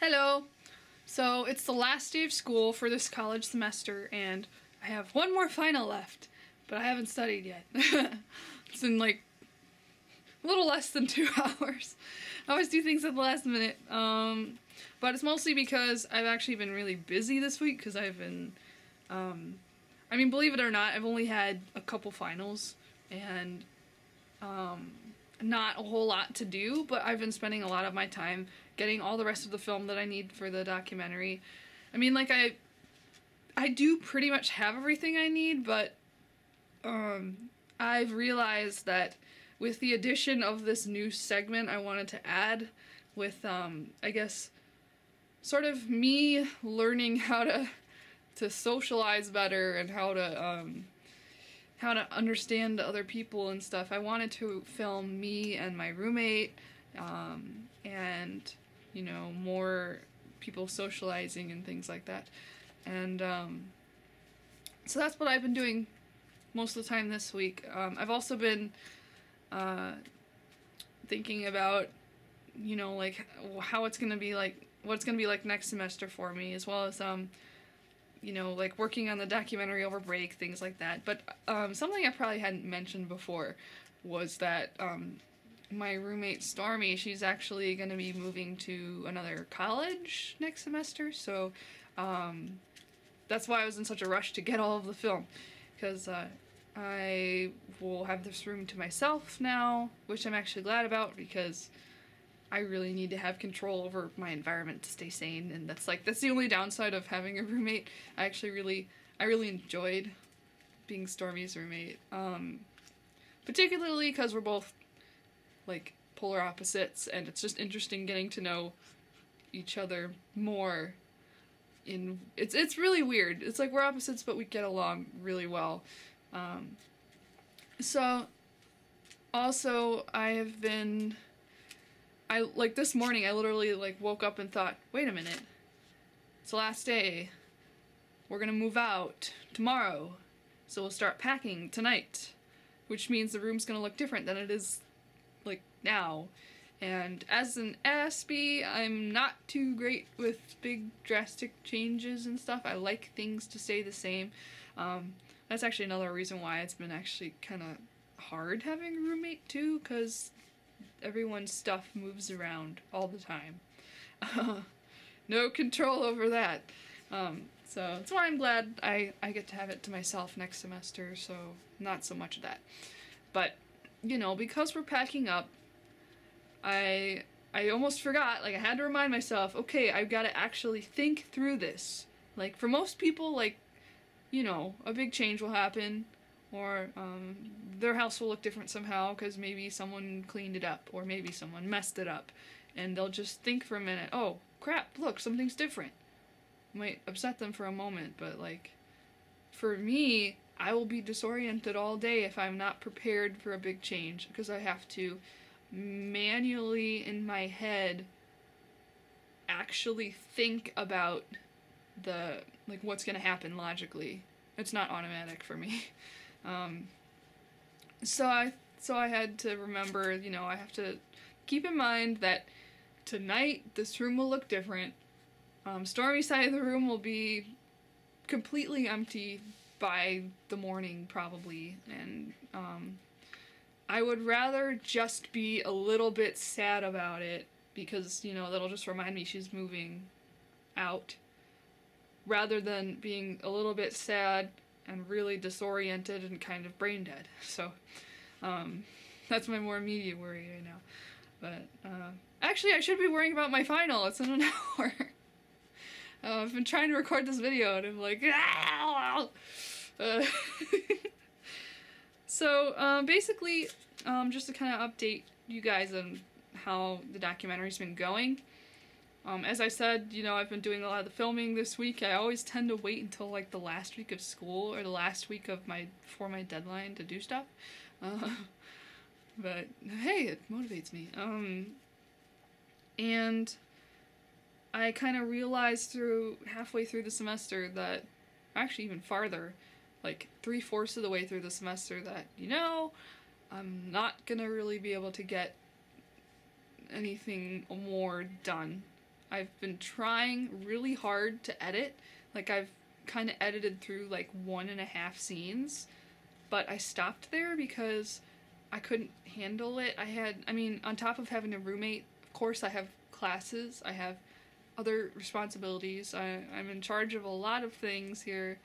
Hello! So it's the last day of school for this college semester, and I have one more final left, but I haven't studied yet. It's in like a little less than 2 hours. I always do things at the last minute, but it's mostly because I've actually been really busy this week, because I've been, I mean, believe it or not, I've only had a couple finals, and not a whole lot to do, but I've been spending a lot of my time getting all the rest of the film that I need for the documentary. I mean, like, I do pretty much have everything I need, but I've realized that with the addition of this new segment I wanted to add with, I guess, sort of me learning how to socialize better and how to understand other people and stuff. I wanted to film me and my roommate, and, you know, more people socializing and things like that. And, so that's what I've been doing most of the time this week. I've also been, thinking about, you know, like, how it's gonna be like, what it's gonna be like next semester for me, as well as, you know, like working on the documentary over break, things like that. But something I probably hadn't mentioned before was that my roommate Stormy, she's actually going to be moving to another college next semester, so that's why I was in such a rush to get all of the film, because I will have this room to myself now, which I'm actually glad about, because I really need to have control over my environment to stay sane, and that's the only downside of having a roommate. I really enjoyed being Stormy's roommate, particularly because we're both like polar opposites, and it's just interesting getting to know each other more. It's really weird. It's like we're opposites, but we get along really well. So also like this morning I literally like woke up and thought, wait a minute, it's the last day, we're gonna move out tomorrow, so we'll start packing tonight, which means the room's gonna look different than it is like now. And as an Aspie, I'm not too great with big drastic changes and stuff. I like things to stay the same. That's actually another reason why it's been actually kind of hard having a roommate too, because everyone's stuff moves around all the time. No control over that. So that's why I'm glad I get to have it to myself next semester, so not so much of that. But, you know, because we're packing up, I almost forgot, like I had to remind myself, okay, I've got to actually think through this. Like, for most people, like, you know, a big change will happen, or their house will look different somehow because maybe someone cleaned it up, or maybe someone messed it up, and they'll just think for a minute, oh crap, look, something's different. It might upset them for a moment, but like, for me, I will be disoriented all day if I'm not prepared for a big change, because I have to manually in my head actually think about like what's gonna happen logically. It's not automatic for me. So I had to remember, you know, I have to keep in mind that tonight this room will look different. Stormy's side of the room will be completely empty by the morning probably, and I would rather just be a little bit sad about it, because, you know, that'll just remind me she's moving out, rather than being a little bit sad and really disoriented and kind of brain dead. So that's my more immediate worry right now. But actually, I should be worrying about my final. It's in an hour. I've been trying to record this video and I'm like, So basically, just to kind of update you guys on how the documentary's been going. As I said, you know, I've been doing a lot of the filming this week. I always tend to wait until like the last week of school, or the last week of before my deadline to do stuff. But hey, it motivates me. And I kind of realized halfway through the semester that, actually even farther, like 3/4 of the way through the semester, that, you know, I'm not gonna really be able to get anything more done I've been trying really hard to edit. Like, I've kind of edited through like 1.5 scenes, but I stopped there because I couldn't handle it. I mean, on top of having a roommate, of course I have classes, I have other responsibilities, I'm in charge of a lot of things here,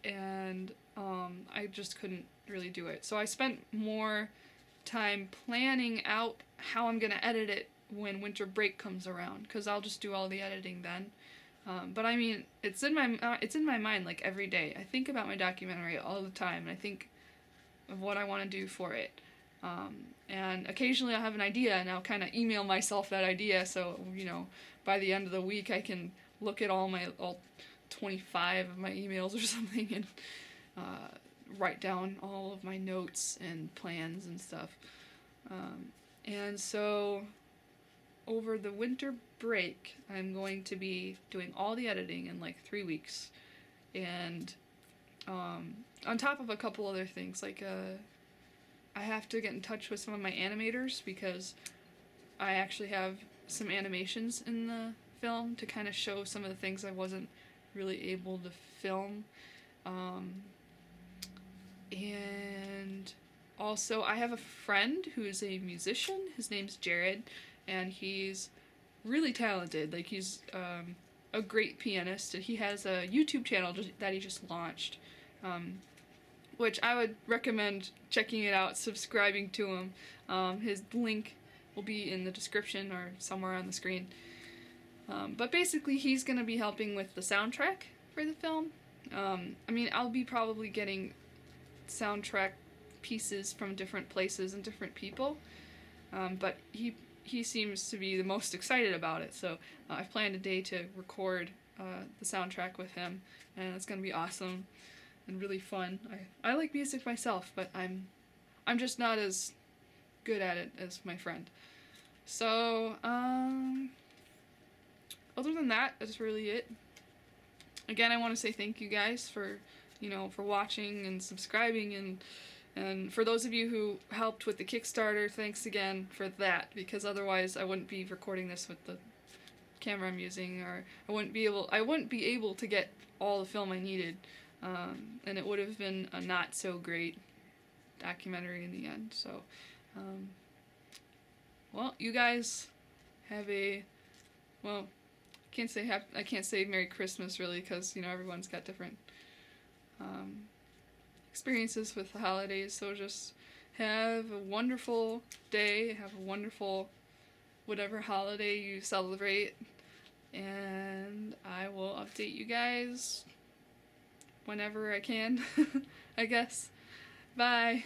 and I just couldn't really do it. So I spent more time planning out how I'm gonna edit it when winter break comes around, because I'll just do all the editing then. But I mean, it's in my mind like every day. I think about my documentary all the time, and I think of what I want to do for it. And occasionally I'll have an idea, and I'll kind of email myself that idea, so, you know, by the end of the week I can look at all 25 of my emails or something, and write down all of my notes and plans and stuff. And so over the winter break, I'm going to be doing all the editing in like 3 weeks, and on top of a couple other things, like I have to get in touch with some of my animators, because I actually have some animations in the film to kind of show some of the things I wasn't really able to film. And also, I have a friend who is a musician. His name's Jared, and he's really talented. Like, he's a great pianist, and he has a YouTube channel that he just launched, which I would recommend checking it out, subscribing to him. His link will be in the description or somewhere on the screen. But basically, he's going to be helping with the soundtrack for the film. I mean, I'll be probably getting soundtrack pieces from different places and different people, but he seems to be the most excited about it, so I've planned a day to record the soundtrack with him, and it's going to be awesome and really fun. I like music myself, but I'm just not as good at it as my friend. So, other than that, that's really it. Again, I want to say thank you guys for, you know, for watching and subscribing, and for those of you who helped with the Kickstarter, thanks again for that, because otherwise I wouldn't be recording this with the camera I'm using, or I wouldn't be able to get all the film I needed, and it would have been a not so great documentary in the end. So, well, you guys have a, well, I can't say Merry Christmas really, because, you know, everyone's got different experiences with the holidays, so just have a wonderful day, have a wonderful whatever holiday you celebrate, and I will update you guys whenever I can, I guess. Bye!